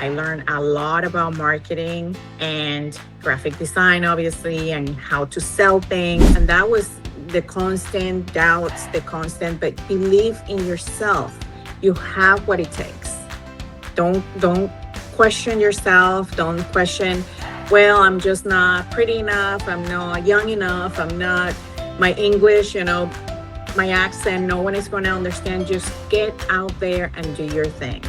I learned a lot about marketing and graphic design, obviously, and how to sell things. And that was the constant doubts, but believe in yourself. You have what it takes. Don't question yourself. Don't question, well, I'm just not pretty enough. I'm not young enough. I'm not, my English, my accent, no one is going to understand. Just get out there and do your thing.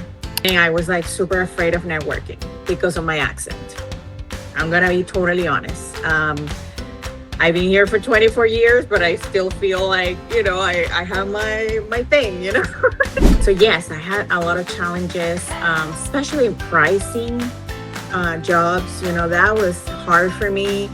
And I was like super afraid of networking because of my accent. I'm going to be totally honest. I've been here for 24 years, but I still feel like, I have my thing. So yes, I had a lot of challenges, especially in pricing jobs. That was hard for me.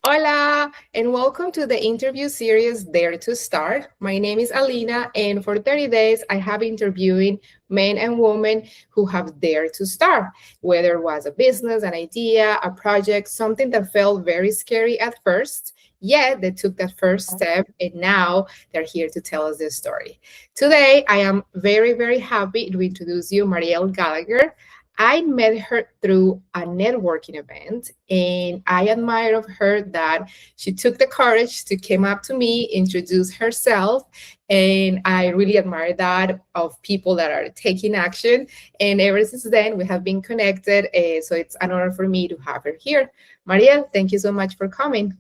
Hola, and welcome to the interview series Dare to Start. My name is Alina, and for 30 days, I have interviewing men and women who have dared to start, whether it was a business, an idea, a project, something that felt very scary at first. Yet they took that first step, and now they're here to tell us their story. Today, I am very, very happy to introduce you, Mariel Gallagher. I met her through a networking event, and I admire of her that she took the courage to come up to me, introduce herself, and I really admire that of people that are taking action. And ever since then, we have been connected. So it's an honor for me to have her here. Mariel, thank you so much for coming.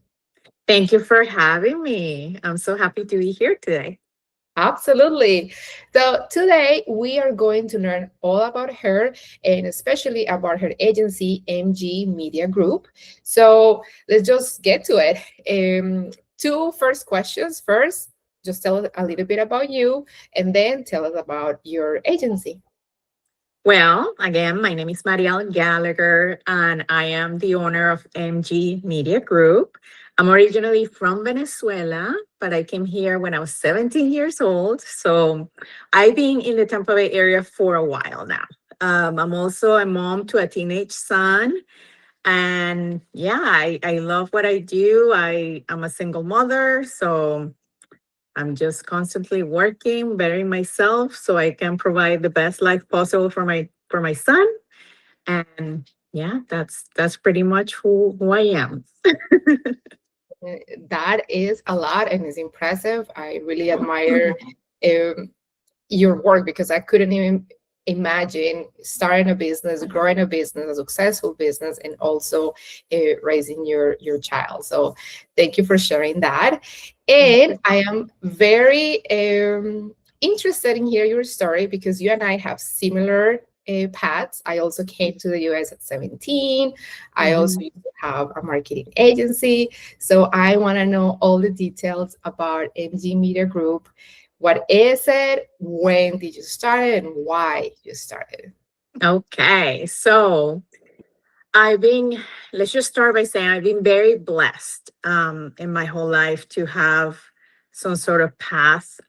Thank you for having me. I'm so happy to be here today. Absolutely. So today we are going to learn all about her and especially about her agency, MG Media Group. So let's just get to it. Two first questions. First, just tell us a little bit about you and then tell us about your agency. Well, again, my name is Mariel Gallagher, and I am the owner of MG Media Group. I'm originally from Venezuela, but I came here when I was 17 years old. So I've been in the Tampa Bay area for a while now. I'm also a mom to a teenage son. And yeah, I love what I do. I'm a single mother. So I'm just constantly working, bettering myself so I can provide the best life possible for my son. And yeah, that's pretty much who I am. That is a lot and is impressive. I really admire um, your work because I couldn't even imagine starting a business, growing a business, a successful business, and also raising your child. So thank you for sharing that. And I am very interested in hear your story because you and I have similar paths. I also came to the US at 17. I also used to have a marketing agency. So I want to know all the details about MG Media Group. What is it? When did you start it? And why you started? Okay, so I've been, let's just start by saying I've been very blessed in my whole life to have some sort of path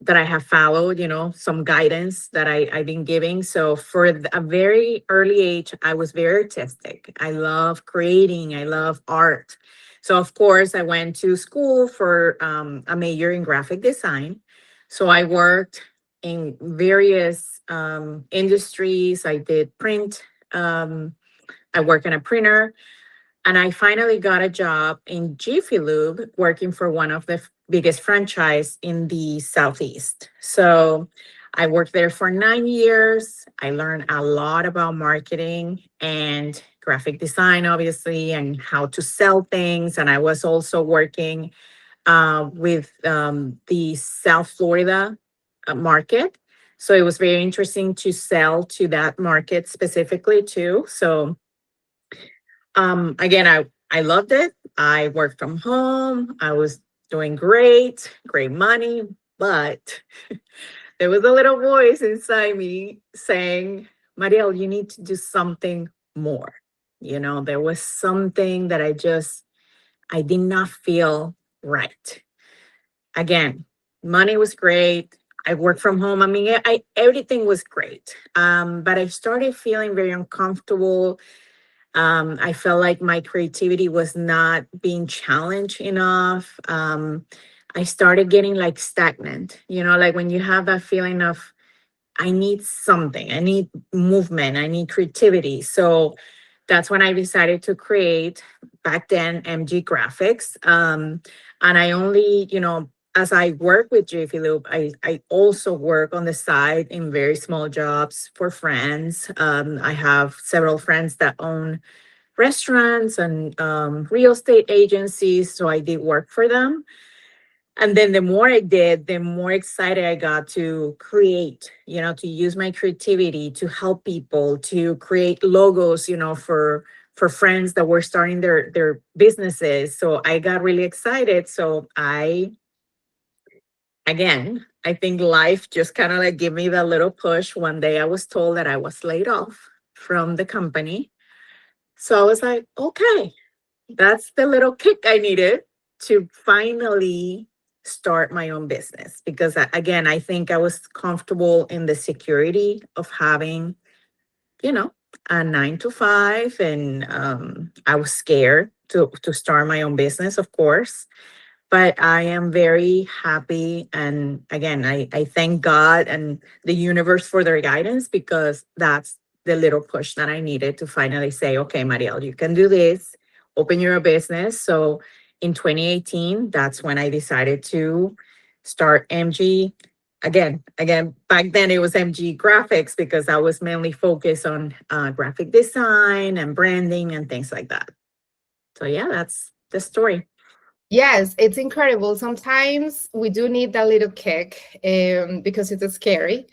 that I have followed, some guidance that I've been giving. So for a very early age, I was very artistic. I love creating, I love art. So of course, I went to school for a major in graphic design. So I worked in various industries. I did print. I work in a printer. And I finally got a job in Jiffy Lube working for one of the biggest franchise in the Southeast. So I worked there for 9 years. I learned a lot about marketing and graphic design, obviously, and how to sell things. And I was also working with the South Florida market. So it was very interesting to sell to that market specifically too. So again, I loved it. I worked from home. I was doing great money, but there was a little voice inside me saying, Mariel, you need to do something more. There was something that I did not feel right. Again, money was great. I worked from home. I mean, everything was great. But I started feeling very uncomfortable. I felt like my creativity was not being challenged enough. I started getting like stagnant, like when you have that feeling of, I need something, I need movement, I need creativity. So that's when I decided to create back then MG Graphics. And I only, as I work with Jiffy Lube, I also work on the side in very small jobs for friends. I have several friends that own restaurants and real estate agencies. So I did work for them. And then the more I did, the more excited I got to create, to use my creativity to help people, to create logos, for friends that were starting their businesses. So I got really excited. So I think life just kind of like gave me that little push. One day I was told that I was laid off from the company. So I was like, okay, that's the little kick I needed to finally start my own business. Because again, I think I was comfortable in the security of having, you know, a 9 to 5. And I was scared to start my own business, of course. But I am very happy. And again, I thank God and the universe for their guidance, because that's the little push that I needed to finally say, okay, Mariel, you can do this, open your own business. So in 2018, that's when I decided to start MG. Again, back then it was MG Graphics, because I was mainly focused on graphic design and branding and things like that. So yeah, that's the story. Yes, it's incredible. Sometimes we do need that little kick because it's scary.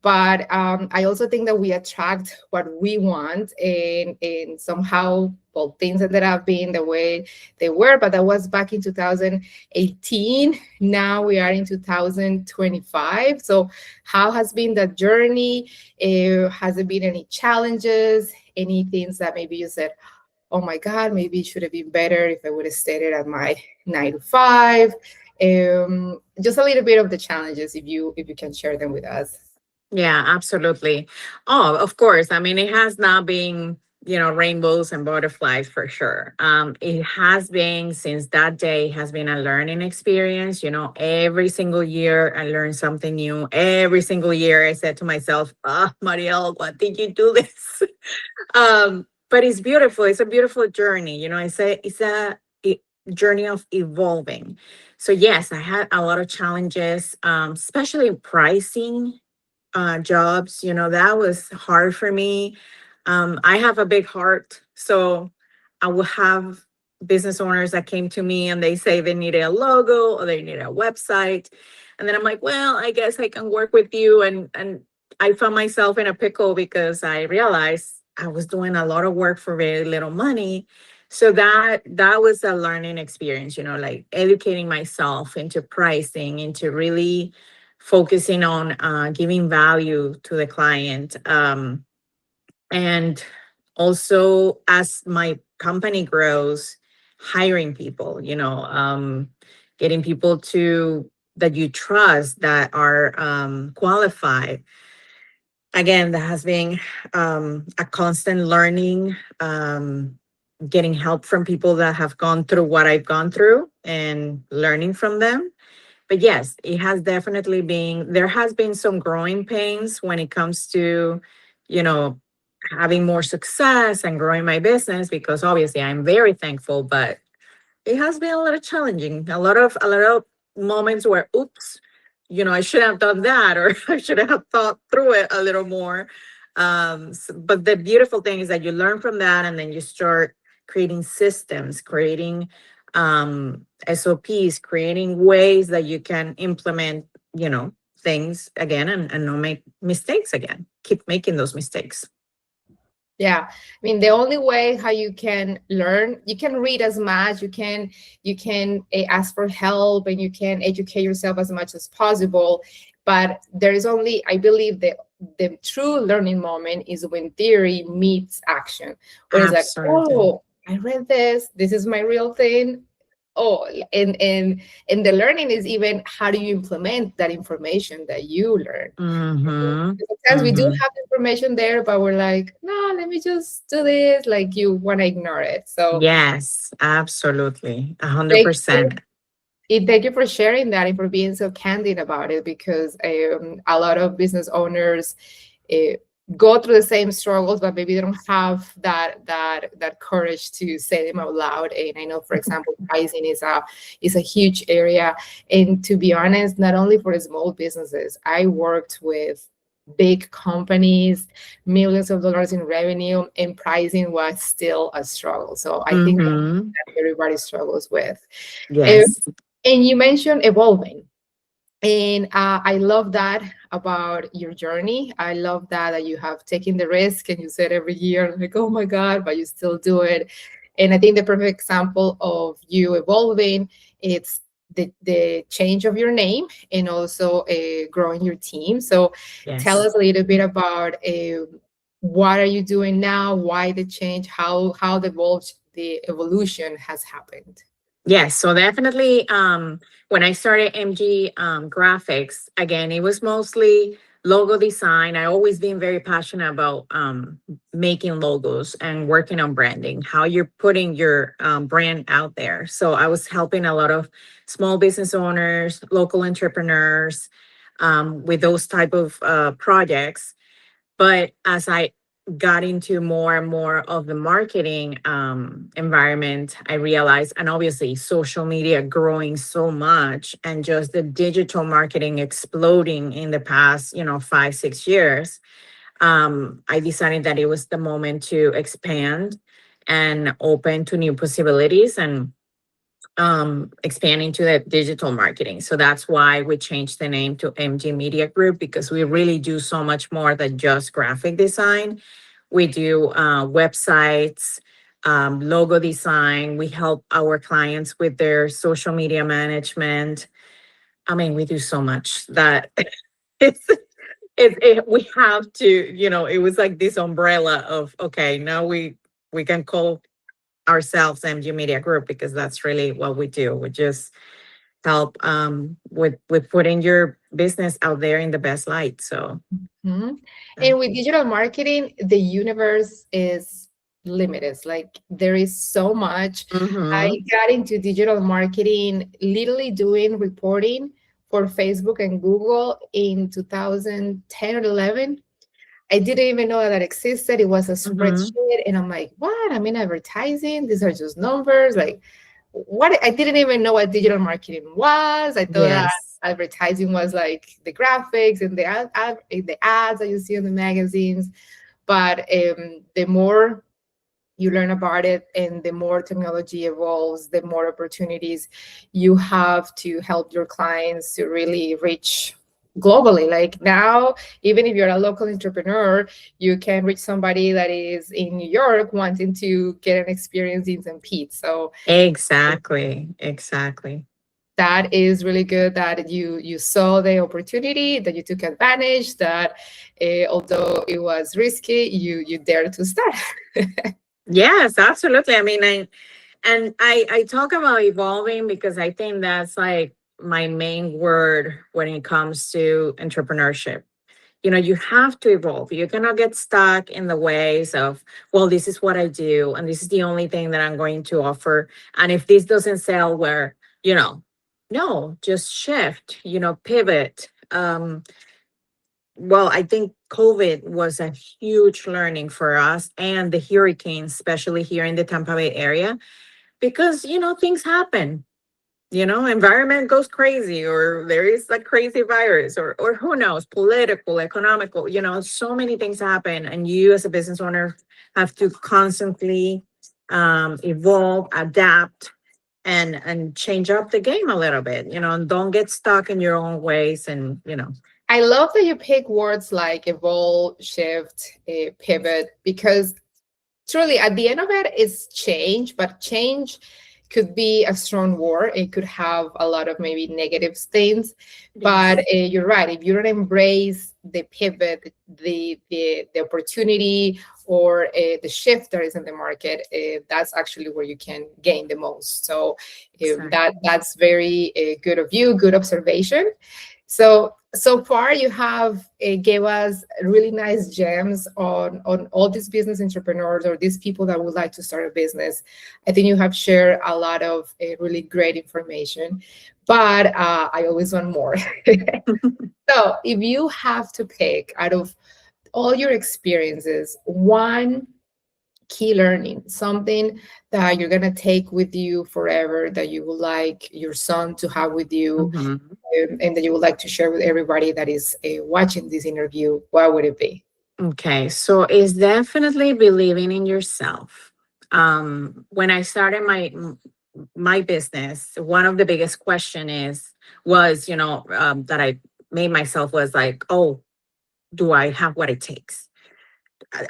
But I also think that we attract what we want, and somehow, well, things ended up being the way they were. But that was back in 2018. Now we are in 2025. So, how has been the journey? Has there been any challenges? Any things that maybe you said, oh my God, maybe it should have been better if I would have stayed at my 9 to 5. Just a little bit of the challenges, if you can share them with us. Yeah, absolutely. Oh, of course. I mean, it has not been, rainbows and butterflies for sure. It has been, since that day, has been a learning experience. Every single year I learned something new. Every single year I said to myself, Mariel, what did you do this? But it's beautiful. It's a beautiful journey. It's a journey of evolving. So yes, I had a lot of challenges, especially pricing jobs. That was hard for me. I have a big heart, so I will have business owners that came to me and they say they needed a logo or they need a website, and then I'm like, well, I guess I can work with you, and I found myself in a pickle because I realized I was doing a lot of work for very little money. So that was a learning experience, like educating myself into pricing, into really focusing on giving value to the client. And also, as my company grows, hiring people, getting people to that you trust, that are qualified. Again, that has been a constant learning, getting help from people that have gone through what I've gone through and learning from them. But yes, it has definitely been, there has been some growing pains when it comes to, you know, having more success and growing my business, because obviously I'm very thankful, but it has been a little challenging. A lot of moments where, oops, I should have done that, or I should have thought through it a little more. But the beautiful thing is that you learn from that, and then you start creating systems, creating SOPs, creating ways that you can implement, things again, and not make mistakes again. Keep making those mistakes. Yeah, I mean, the only way how you can learn, you can read as much, you can ask for help, and you can educate yourself as much as possible. But there is only, I believe, the true learning moment is when theory meets action. When it's like, Absolutely. oh, I read this. This is my real thing. Oh, and the learning is even how do you implement that information that you learn. Mm-hmm. Sometimes we do Mm-hmm. have information there, but we're like, no, let me just do this. Like, you want to ignore it. So Yes, absolutely. thank you. 100%. Thank you for sharing that and for being so candid about it, because a lot of business owners uh, go through the same struggles, but maybe they don't have that courage to say them out loud. And I know, for example, pricing is a huge area. And to be honest, not only for small businesses, I worked with big companies, millions of dollars in revenue, and pricing was still a struggle. So I think Mm-hmm. that everybody struggles with. Um, Yes. and you mentioned evolving. And I love that about your journey. I love that you have taken the risk, and you said every year, like, oh my God, but you still do it. And I think the perfect example of you evolving, it's the change of your name, and also growing your team. So tell Yes. us a little bit about what are you doing now, why the change, how the evolution has happened. Yes, so definitely when I started MG graphics, again, it was mostly logo design. I always been very passionate about making logos and working on branding, how you're putting your brand out there. So I was helping a lot of small business owners, local entrepreneurs with those type of projects. But as I got into more and more of the marketing environment, I realized, and obviously social media growing so much and just the digital marketing exploding in the past, 5, 6 years, I decided that it was the moment to expand and open to new possibilities and expanding to the digital marketing. So that's why we changed the name to MG Media Group, because we really do so much more than just graphic design. We do websites, logo design. We help our clients with their social media management. I mean, we do so much that it's we have to, it was like this umbrella of, okay, now we can call ourselves MG Media Group, because that's really what we do. We just help with putting your business out there in the best light. So Mhm. uh, And with digital marketing, the universe is limited. Like there is so much. I mhm, got into digital marketing, literally doing reporting for Facebook and Google in 2010 or 11. I didn't even know that existed. It was a mhm. spreadsheet, and I'm like, what? I'm in advertising. These are just numbers. Like, what? I didn't even know what digital marketing was. I thought that Yes, advertising was like the graphics and the ads that you see in the magazines. But the more you learn about it, and the more technology evolves, the more opportunities you have to help your clients to really reach globally. Like now, even if you're a local entrepreneur, you can reach somebody that is in New York wanting to get an experience in St. Pete. So exactly. that is really good that you saw the opportunity, that you took advantage, that although it was risky, you dared to start. Yes, absolutely. I mean, I talk about evolving because I think that's like my main word when it comes to entrepreneurship. You have to evolve. You cannot get stuck in the ways of, well, this is what I do, and this is the only thing that I'm going to offer. And if this doesn't sell, where, no, just shift, pivot. Well, I think COVID was a huge learning for us and the hurricanes, especially here in the Tampa Bay area, because, things happen, environment goes crazy, or there is a crazy virus, or who knows, political, economical, so many things happen, and you as a business owner have to constantly evolve, adapt, and change up the game a little bit, and don't get stuck in your own ways, and. I love that you pick words like evolve, shift, pivot, because truly at the end of it is change, but change could be a strong word. It could have a lot of maybe negative things, but Yes, you're right. If you don't embrace the pivot, the opportunity, or the shift that is in the market, that's actually where you can gain the most. So exactly. that's very good of you, good observation. So far, you have gave us really nice gems on all these business entrepreneurs, or these people that would like to start a business. I think you have shared a lot of really great information. but I always want more. So if you have to pick out of all your experiences, one key learning, something that you're going to take with you forever, that you would like your son to have with you, Mhm. and that you would like to share with everybody that is watching this interview, what would it be? Okay, so it's definitely believing in yourself. When I started my business, one of the biggest question was, that I made myself was like, oh, do I have what it takes?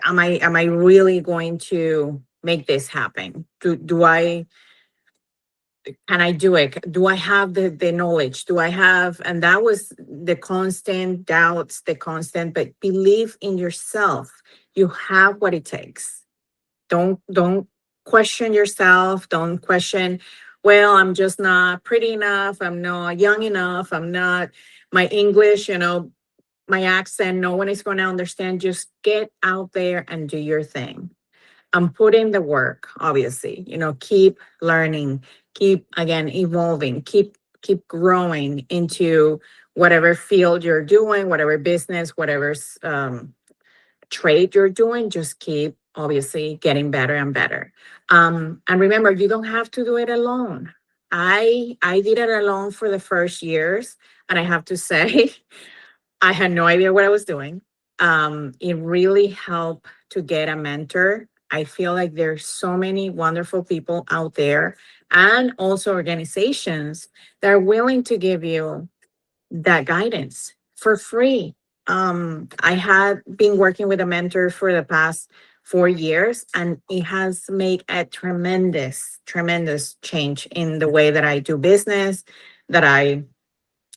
Am I really going to make this happen? Do I can I do it? Do I have the knowledge? Do I have, and that was the constant doubts, the constant, but believe in yourself. You have what it takes. Don't question yourself. Don't question, well, I'm just not pretty enough. I'm not young enough. I'm not my English, my accent, no one is going to understand. Just get out there and do your thing. Put in the work, obviously, keep learning, keep again evolving, keep growing into whatever field you're doing, whatever business, whatever trade you're doing, just keep obviously getting better and better. And remember, you don't have to do it alone. I did it alone for the first years, and I have to say, I had no idea what I was doing. It really helped to get a mentor. I feel like there's so many wonderful people out there, and also organizations that are willing to give you that guidance for free. I had been working with a mentor for the past 4 years, and it has made a tremendous, tremendous change in the way that I do business, that I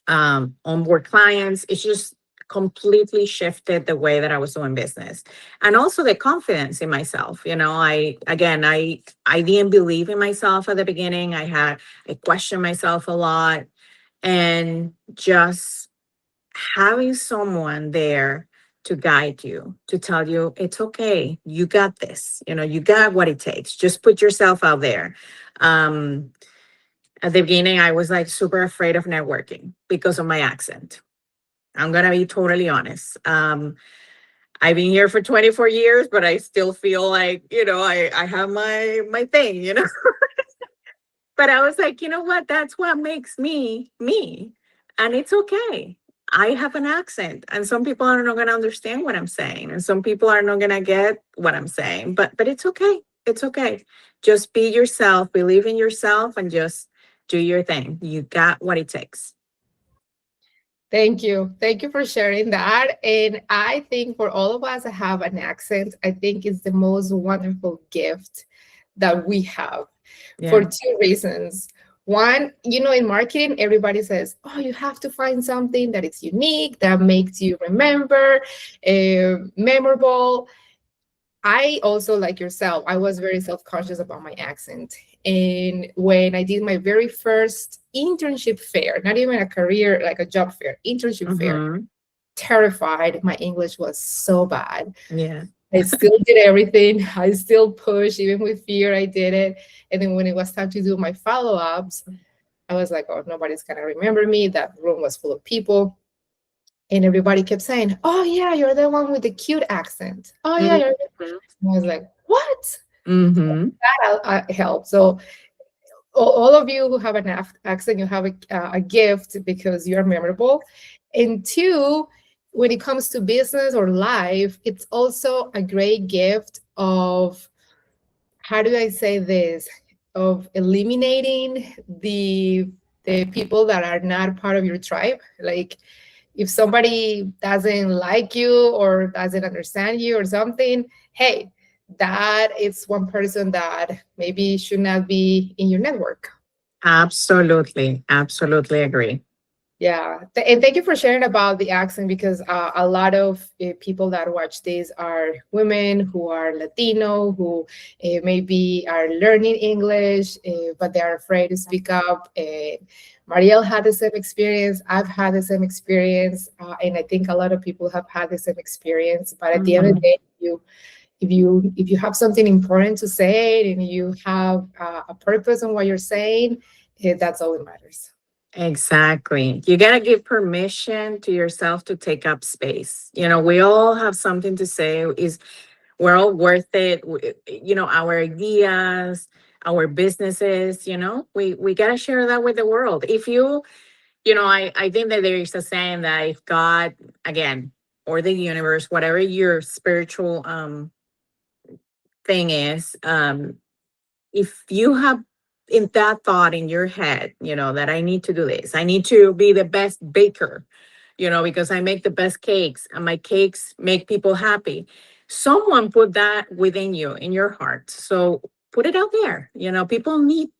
onboard clients. It's just completely shifted the way that I was doing business, and also the confidence in myself. I didn't believe in myself at the beginning. I questioned myself a lot, and just having someone there to guide you, to tell you it's okay, you got this, you got what it takes. Just put yourself out there. Um, at the beginning, I was like super afraid of networking because of my accent. I'm gonna be totally honest. I've been here for 24 years, but I still feel like, I have my thing, But I was like, you know what? That's what makes me me. And it's okay. I have an accent, and some people are not going to understand what I'm saying, and some people are not going to get what I'm saying. But it's okay. It's okay. Just be yourself, believe in yourself, and just do your thing. You got what it takes. Thank you. Thank you for sharing that. And I think for all of us that have an accent, I think it's the most wonderful gift that we have for Yeah. two reasons. One, in marketing, everybody says, oh, you have to find something that is unique, that makes you remember, memorable. I also, like yourself, I was very self-conscious about my accent. And when I did my very first internship fair, not even a career, like a job fair, internship fair, Hmm. terrified. My English was so bad. Yeah. I still did everything. I still pushed, even with fear, I did it. And then when it was time to do my follow-ups, I was like, oh, nobody's gonna remember me. That room was full of people. And everybody kept saying, oh yeah, you're the one with the cute accent. Oh yeah, you're I was like, what? Mm-hmm. That helped. So all of you who have an accent, you have a gift because you're memorable. And two, when it comes to business or life, it's also a great gift of, how do I say this, of eliminating the people that are not part of your tribe. Like if somebody doesn't like you or doesn't understand you or something, hey, that is one person that maybe should not be in your network. Absolutely. Absolutely agree. Yeah, and thank you for sharing about the accent because a lot of people that watch this are women who are Latino, who maybe are learning English, but they are afraid to speak up. Mariel had the same experience. I've had the same experience, and I think a lot of people have had the same experience. But at the end of the Hmm. day, if you have something important to say and you have a purpose on what you're saying, that's all that matters. Exactly. You got to give permission to yourself to take up space. We all have something to say. We're all worth it. Our ideas, our businesses, we got to share that with the world. I think that there is a saying that if God, again, or the universe, whatever your spiritual thing is, if you have in that thought in your head, that I need to do this, I need to be the best baker, because I make the best cakes and my cakes make people happy. Someone put that within you, in your heart. So put it out there. People need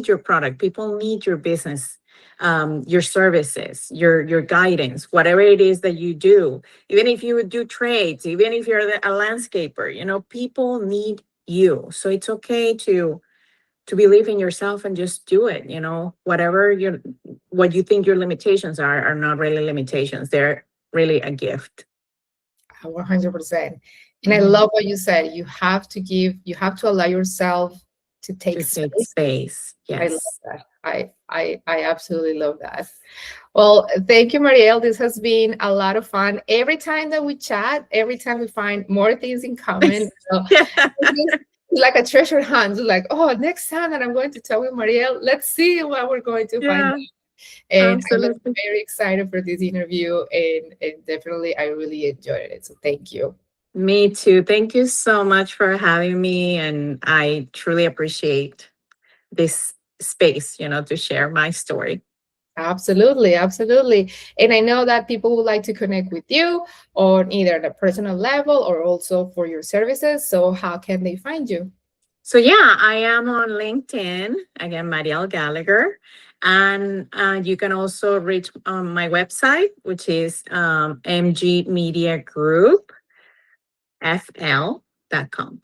your product. People need your business, your services, your guidance, whatever it is that you do. Even if you do trades, even if you're a landscaper, people need you. So it's okay to believe in yourself and just do it. What you think your limitations are not really limitations. They're really a gift. 100%. And I Mhm. love what you said. You have to allow yourself to take To take space. space. I love Yes. that. I absolutely love that. Well, thank you, Mariel. This has been a lot of fun. Every time that we chat, every time we find more things in common. So it's like a treasure hunt. Like, oh, next time that I'm going to talk with Mariel, let's see what we're going to find Yeah, out. And I was absolutely. very excited for this interview, and definitely I really enjoyed it. So thank you. Me too. Thank you so much for having me. And I truly appreciate this space, to share my story. Absolutely, absolutely. And I know that people would like to connect with you on either the personal level or also for your services. So how can they find you? So yeah, I am on LinkedIn again, Mariel Gallagher, and you can also reach my website, which is mgmediagroupfl.com.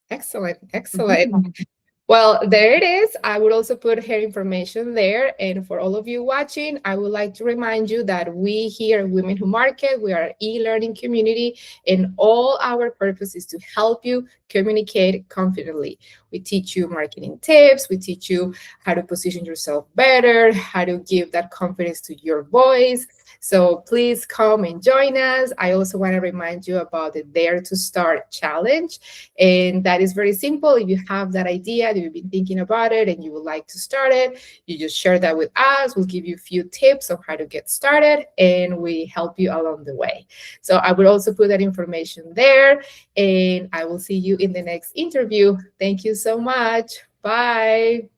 Excellent, excellent. Mhm. Well, there it is. I would also put her information there. And for all of you watching, I would like to remind you that we here at Women Who Market, we are an e-learning community, and all our purpose is to help you communicate confidently. We teach you marketing tips, we teach you how to position yourself better, how to give that confidence to your voice. So please come and join us. I also want to remind you about the Dare to Start challenge. And that is very simple. If you have that idea, if you've been thinking about it and you would like to start it, you just share that with us. We'll give you a few tips on how to get started and we help you along the way. So I will also put that information there and I will see you in the next interview. Thank you so much. Bye.